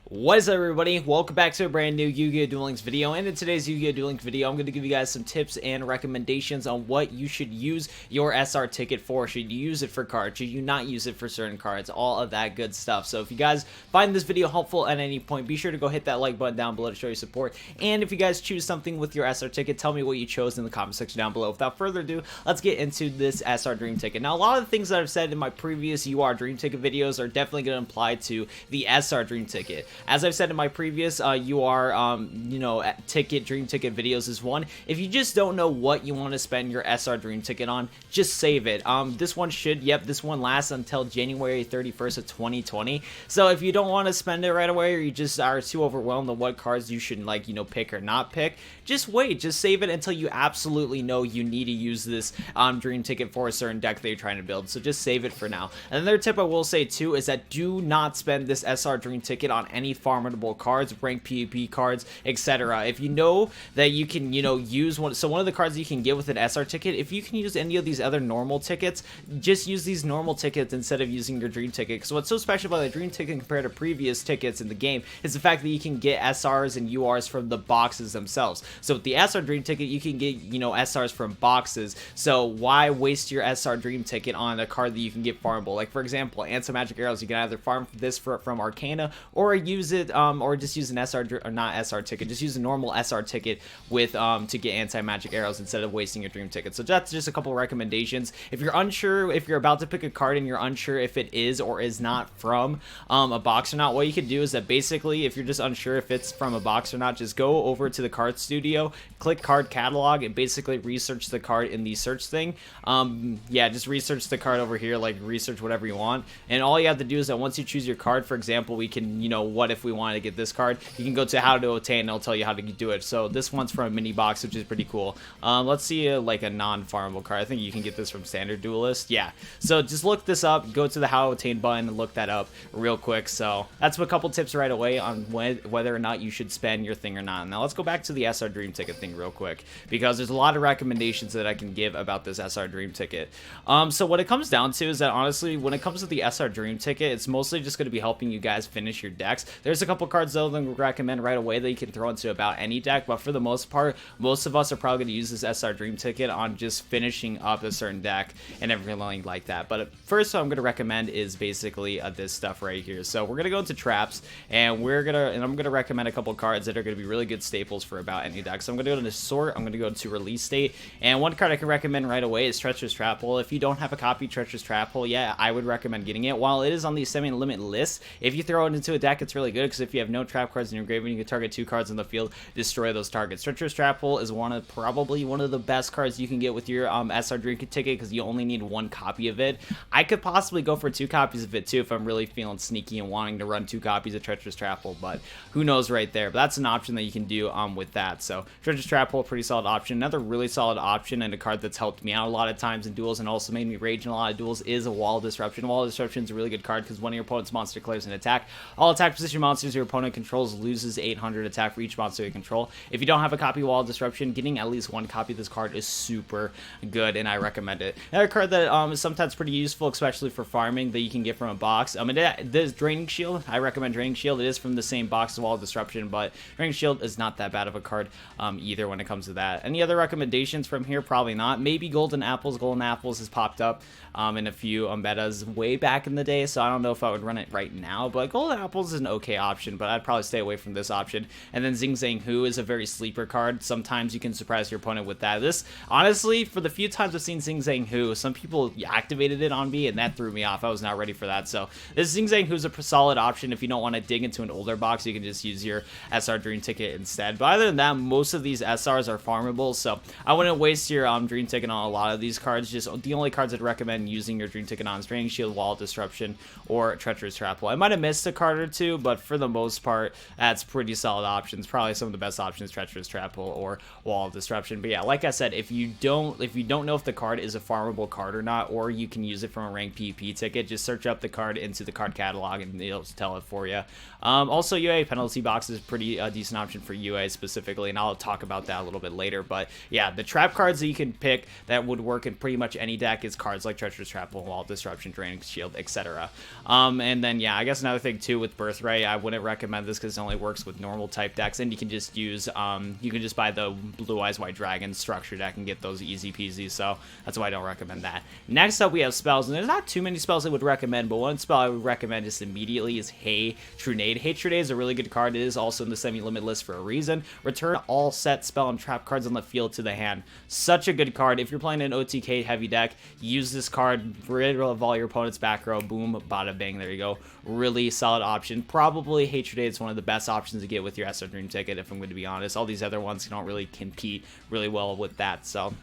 What is up, everybody? Welcome back to a brand new Yu-Gi-Oh! Duel Links video, and in today's Yu-Gi-Oh! Duel Links video, I'm going to give you guys some tips and recommendations on what you should use your SR ticket for. Should you use it for cards? Should you not use it for certain cards? All of that good stuff. So if you guys find this video helpful at any point, be sure to go hit that like button down below to show your support. And if you guys choose something with your SR ticket, tell me what you chose in the comment section down below. Without further ado, let's get into this SR Dream Ticket. Now, a lot of the things that I've said in my previous UR Dream Ticket videos are definitely going to apply to the SR Dream Ticket. As I've said in my previous ticket dream ticket videos is one, if you just don't know what you want to spend your SR dream ticket on, just save it. This one this one lasts until January 31st of 2020. So if you don't want to spend it right away, or you just are too overwhelmed on what cards you should pick or not pick, just wait, just save it until you absolutely know you need to use this dream ticket for a certain deck that you're trying to build. So just save it for now. Another tip I will say too is that do not spend this SR dream ticket on any farmable cards, ranked PvP cards, etc. If you know that you can, use one, so one of the cards you can get with an SR ticket, if you can use any of these other normal tickets, just use these normal tickets instead of using your dream ticket. Because what's so special about the dream ticket compared to previous tickets in the game is the fact that you can get SRs and URs from the boxes themselves. So with the SR dream ticket, you can get, SRs from boxes. So why waste your SR dream ticket on a card that you can get farmable? Like, for example, anti-magic arrows, you can either farm this from Arcana, or use it or just use an SR, or not SR ticket, just use a normal SR ticket with to get anti-magic arrows instead of wasting your dream ticket. So that's just a couple recommendations. If you're unsure, if you're about to pick a card and you're unsure if it is or is not from a box or not, what you can do is that basically, if you're just unsure if it's from a box or not, just go over to the card studio, click card catalog, and basically research the card in the search thing. Yeah, just research the card over here, like research whatever you want, and all you have to do is that once you choose your card, for example, we can, what if we wanted to get this card, you can go to how to obtain, and it'll tell you how to do it. So this one's from a mini box, which is pretty cool. Let's see like a non-farmable card. I think you can get this from Standard Duelist. Yeah, so just look this up, go to the how to obtain button and look that up real quick. So that's a couple tips right away on whether or not you should spend your thing or not. Now let's go back to the SR Dream Ticket thing real quick, because there's a lot of recommendations that I can give about this SR Dream Ticket. So what it comes down to is that honestly, when it comes to the SR Dream Ticket, it's mostly just going to be helping you guys finish your decks. There's a couple cards though that we recommend right away that you can throw into about any deck, but for the most part, most of us are probably going to use this SR Dream Ticket on just finishing up a certain deck and everything like that. But first, what I'm going to recommend is basically this stuff right here. So we're going to go into traps, and I'm going to recommend a couple cards that are going to be really good staples for about any deck. So I'm going to go to sort, I'm going to go to release state, and one card I can recommend right away is Treacherous Trap Hole. If you don't have a copy of Treacherous Trap Hole, yeah, I would recommend getting it. While it is on the semi-limit list, if you throw it into a deck, it's really good, because if you have no trap cards in your graveyard, you can target 2 cards on the field, destroy those targets. Treacherous Trap Hole is probably one of the best cards you can get with your SR Dream Ticket, because you only need 1 copy of it. I could possibly go for 2 copies of it too if I'm really feeling sneaky and wanting to run 2 copies of Treacherous Trap Hole, but who knows right there. But that's an option that you can do with that. So Treacherous Trap Hole, pretty solid option. Another really solid option, and a card that's helped me out a lot of times in duels and also made me rage in a lot of duels, is a Wall Disruption. Wall Disruption is a really good card because when your opponent's monster declares an attack, all attack position monsters your opponent controls loses 800 attack for each monster you control. If you don't have a copy of Wall Disruption, getting at least 1 copy of this card is super good, and I recommend it. Another card that is sometimes pretty useful, especially for farming, that you can get from a box. This Draining Shield, I recommend Draining Shield. It is from the same box as Wall Disruption, but Draining Shield is not that bad of a card either when it comes to that. Any other recommendations from here? Probably not. Maybe Golden Apples. Golden Apples has popped up in a few metas way back in the day, so I don't know if I would run it right now, but Golden Apples is an okay option, but I'd probably stay away from this option. And then Zing Zang Hu is a very sleeper card. Sometimes you can surprise your opponent with that. This, honestly, for the few times I've seen Zing Zang Hu, some people activated it on me, and that threw me off. I was not ready for that. So this Zing Zang Hu is a solid option. If you don't want to dig into an older box, you can just use your SR Dream Ticket instead. But other than that, most of these SRs are farmable, so I wouldn't waste your Dream Ticket on a lot of these cards. Just the only cards I'd recommend using your Dream Ticket on is Draining Shield, Wall Disruption, or Treacherous Trap Hole. I might have missed a card or 2, but for the most part, that's pretty solid options. Probably some of the best options, Treacherous Trap Hole or Wall Disruption. But yeah, like I said, if you don't know if the card is a farmable card or not, or you can use it from a ranked PvP ticket, just search up the card into the card catalog and it'll tell it for you. Also, UA penalty box is a pretty decent option for UA specifically, and I'll talk about that a little bit later. But yeah, the trap cards that you can pick that would work in pretty much any deck is cards like Treacherous Trap Hole, Wall Disruption, Draining Shield, etc. And then yeah, I guess another thing too with Birthright I wouldn't recommend this because it only works with normal type decks, and you can just use you can just buy the Blue Eyes White Dragon structure deck and get those easy peasy. So that's why I don't recommend that. Next up, we have spells, and there's not too many spells I would recommend, but one spell I would recommend just immediately is Hey Trunade. Hey Trunade is a really good card. It is also in the semi-limit list for a reason. Return all set spell and trap cards on the field to the hand. Such a good card. If you're playing an OTK heavy deck, use this card, rid of all your opponent's back row, boom, bada bang, there you go. Really solid option. Probably Hey Trunade is one of the best options to get with your SR Dream ticket, if I'm going to be honest. All these other ones don't really compete really well with that, so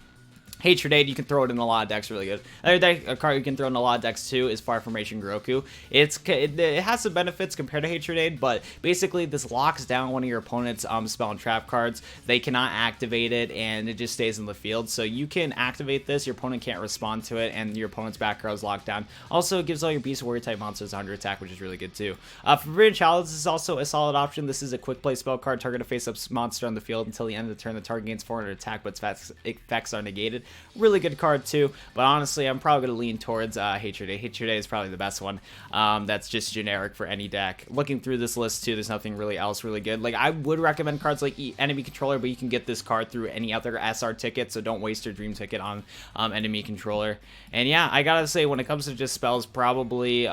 Hey Trunade, you can throw it in a lot of decks really good. Another card you can throw in a lot of decks too is Far Formation Groku. It has some benefits compared to Hey Trunade, but basically this locks down one of your opponent's spell and trap cards. They cannot activate it, and it just stays in the field. So you can activate this, your opponent can't respond to it, and your opponent's back row is locked down. Also, it gives all your Beast Warrior type monsters 100 attack, which is really good too. Forbidden Chalice is also a solid option. This is a quick play spell card. Target a face-up monster on the field until the end of the turn. The target gains 400 attack, but its effects are negated. Really good card too, but honestly, I'm probably going to lean towards Hey Trunade. Hey Trunade is probably the best one. That's just generic for any deck. Looking through this list too, there's nothing really else really good. Like, I would recommend cards like Enemy Controller, but you can get this card through any other SR ticket, so don't waste your Dream ticket on Enemy Controller. And yeah, I gotta say, when it comes to just spells, probably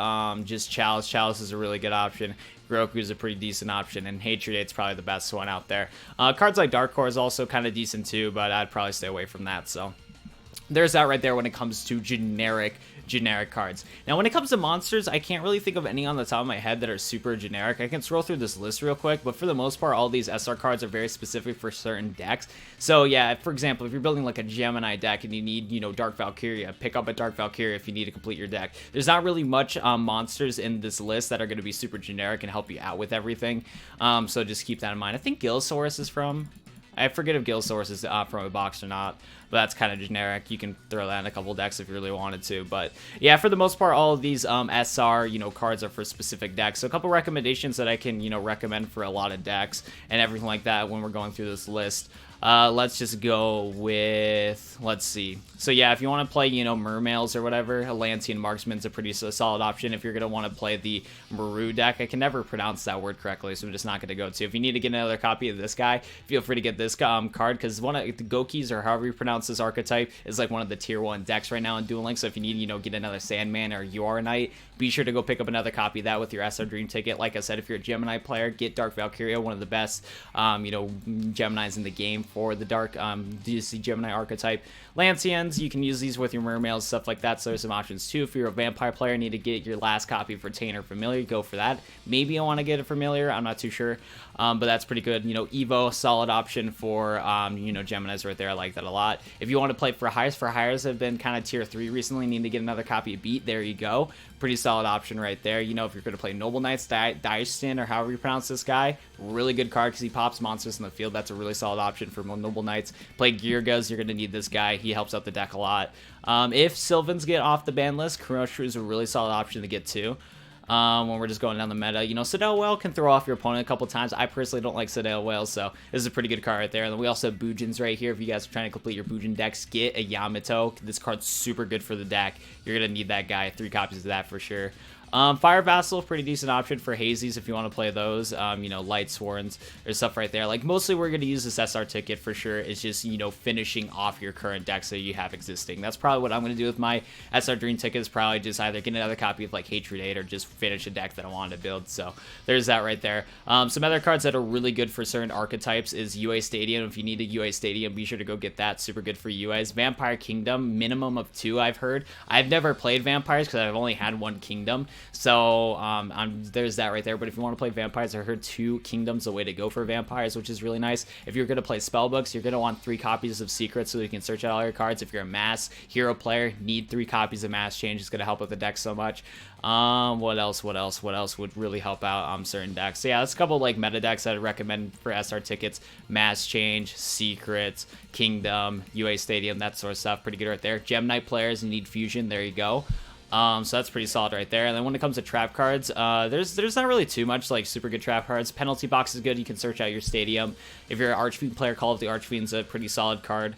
just Chalice. Chalice is a really good option. Groku is a pretty decent option, and Hey Trunade's probably the best one out there. Cards like Dark Core is also kind of decent too, but I'd probably stay away from that, so there's that right there when it comes to generic cards. Now, when it comes to monsters, I can't really think of any on the top of my head that are super generic. I can scroll through this list real quick, but for the most part, all these SR cards are very specific for certain decks. So yeah, for example, if you're building like a Gemini deck and you need, you know, Dark Valkyria, pick up a Dark Valkyria if you need to complete your deck. There's not really much monsters in this list that are going to be super generic and help you out with everything. So just keep that in mind. I think Gilsaurus is from... I forget if Gilsaurus is from a box or not, but that's kind of generic. You can throw that in a couple decks if you really wanted to. But yeah, for the most part, all of these SR, you know, cards are for specific decks. So a couple recommendations that I can, you know, recommend for a lot of decks and everything like that when we're going through this list. Let's just go with, let's see. So yeah, if you want to play, you know, Mermails or whatever, Atlantean Marksman's a pretty solid option. If you're going to want to play the Maru deck, I can never pronounce that word correctly, so I'm just not going to go to. If you need to get another copy of this guy, feel free to get this card, because one of the Gokis, or however you pronounce this archetype, is like one of the tier 1 decks right now in Duel Links. So if you need, you know, get another Sandman or UR Knight, be sure to go pick up another copy of that with your SR Dream ticket. Like I said, if you're a Gemini player, get Dark Valkyria, one of the best, you know, Geminis in the game for the Dark DC Gemini archetype. Lancians, you can use these with your Mermails, stuff like that, so there's some options too. If you're a Vampire player, need to get your last copy for Taint or Familiar, go for that. Maybe I want to get a Familiar, I'm not too sure, but that's pretty good. You know, Evo, solid option for, you know, Geminis right there, I like that a lot. If you want to play for hires have been kind of tier 3 recently, need to get another copy of Beat, there you go. Pretty solid option right there. You know, if you're going to play Noble Knights, Dyston, or however you pronounce this guy, really good card because he pops monsters in the field. That's a really solid option for Noble Knights. Play Girgas, you're going to need this guy. He helps out the deck a lot. If Sylvans get off the ban list, Kuroshru is a really solid option to get too. When we're just going down the meta. You know, Citadel Whale can throw off your opponent a couple times. I personally don't like Citadel Whale, so this is a pretty good card right there. And then we also have Bujins right here. If you guys are trying to complete your Bujin decks, get a Yamato. This card's super good for the deck. You're going to need that guy. 3 copies of that for sure. Fire Vassal, pretty decent option for Hazies if you want to play those. You know, Light Sworns, there's stuff right there. Like, mostly we're going to use this SR ticket for sure. It's just, you know, finishing off your current deck so you have existing. That's probably what I'm going to do with my SR Dream ticket, is probably just either get another copy of like Hey Trunade or just finish a deck that I wanted to build. So there's that right there. Some other cards that are really good for certain archetypes is UA Stadium. If you need a UA Stadium, be sure to go get that. Super good for UAs. Vampire Kingdom, minimum of 2 I've heard. I've never played Vampires because I've only had 1 Kingdom. So there's that right there. But if you want to play Vampires, I heard 2 Kingdoms the way to go for Vampires, which is really nice. If you're going to play Spellbooks, you're going to want 3 copies of Secrets so you can search out all your cards. If you're a Mass Hero player, need 3 copies of Mass Change. It's going to help with the deck so much. What else would really help out certain decks? So yeah, that's a couple like meta decks that I'd recommend for SR tickets. Mass Change, Secrets, Kingdom, UA Stadium, that sort of stuff. Pretty good right there. Gemini players need Fusion. There you go. So that's pretty solid right there. And then when it comes to trap cards, there's not really too much like super good trap cards. Penalty Box is good. You can search out your Stadium. If you're an Archfiend player, Call of the Archfiend's a pretty solid card.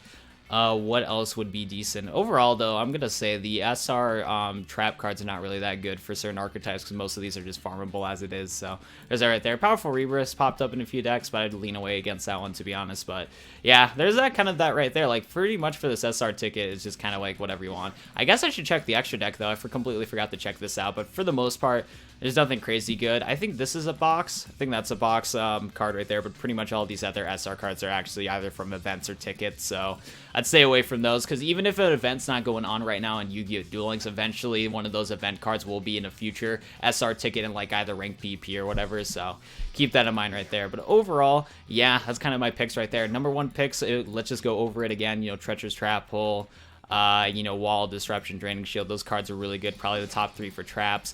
What else would be decent? Overall, though, I'm gonna say the SR trap cards are not really that good for certain archetypes because most of these are just farmable as it is. So there's that right there. Powerful Rebirth popped up in a few decks, but I'd lean away against that one, to be honest. But yeah, there's that kind of that right there. Like pretty much for this SR ticket, it's just kind of like whatever you want. I guess I should check the extra deck though. I completely forgot to check this out, but for the most part, there's nothing crazy good. I think this is a box. I think that's a box card right there, but pretty much all these other SR cards are actually either from events or tickets, so I'd stay away from those, because even if an event's not going on right now in Yu-Gi-Oh! Duel Links, eventually one of those event cards will be in a future SR ticket in like either rank PP or whatever, so keep that in mind right there. But overall, yeah, that's kind of my picks right there. Number one picks, let's just go over it again, you know, Treacherous Trap Hole, you know, Wall, Disruption, Draining Shield, those cards are really good, probably the top 3 for traps.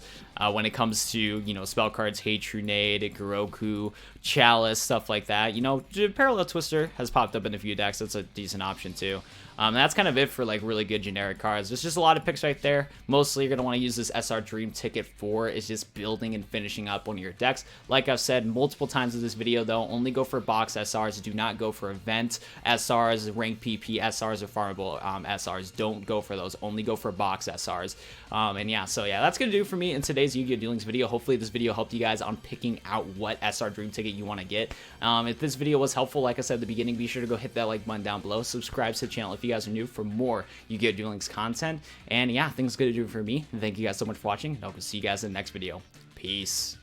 When it comes to, you know, spell cards, Hate Trunade, Guroku, Chalice, stuff like that, you know, Parallel Twister has popped up in a few decks, that's a decent option too. That's kind of it for like really good generic cards. There's just a lot of picks right there. Mostly you're going to want to use this SR Dream ticket for is just building and finishing up one of your decks. Like I've said multiple times in this video though, only go for box SRs, do not go for event SRs, rank PP SRs, or farmable SRs. Don't go for those, only go for box SRs. And yeah, so yeah, that's going to do for me in today's Yu-Gi-Oh! Duel Links video. Hopefully this video helped you guys on picking out what SR Dream ticket you want to get. If this video was helpful, like I said at the beginning, be sure to go hit that like button down below. Subscribe to the channel if you guys are new for more Yu-Gi-Oh! Duel Links content. And yeah, I think it's going to do it for me. Thank you guys so much for watching. I hope to see you guys in the next video. Peace.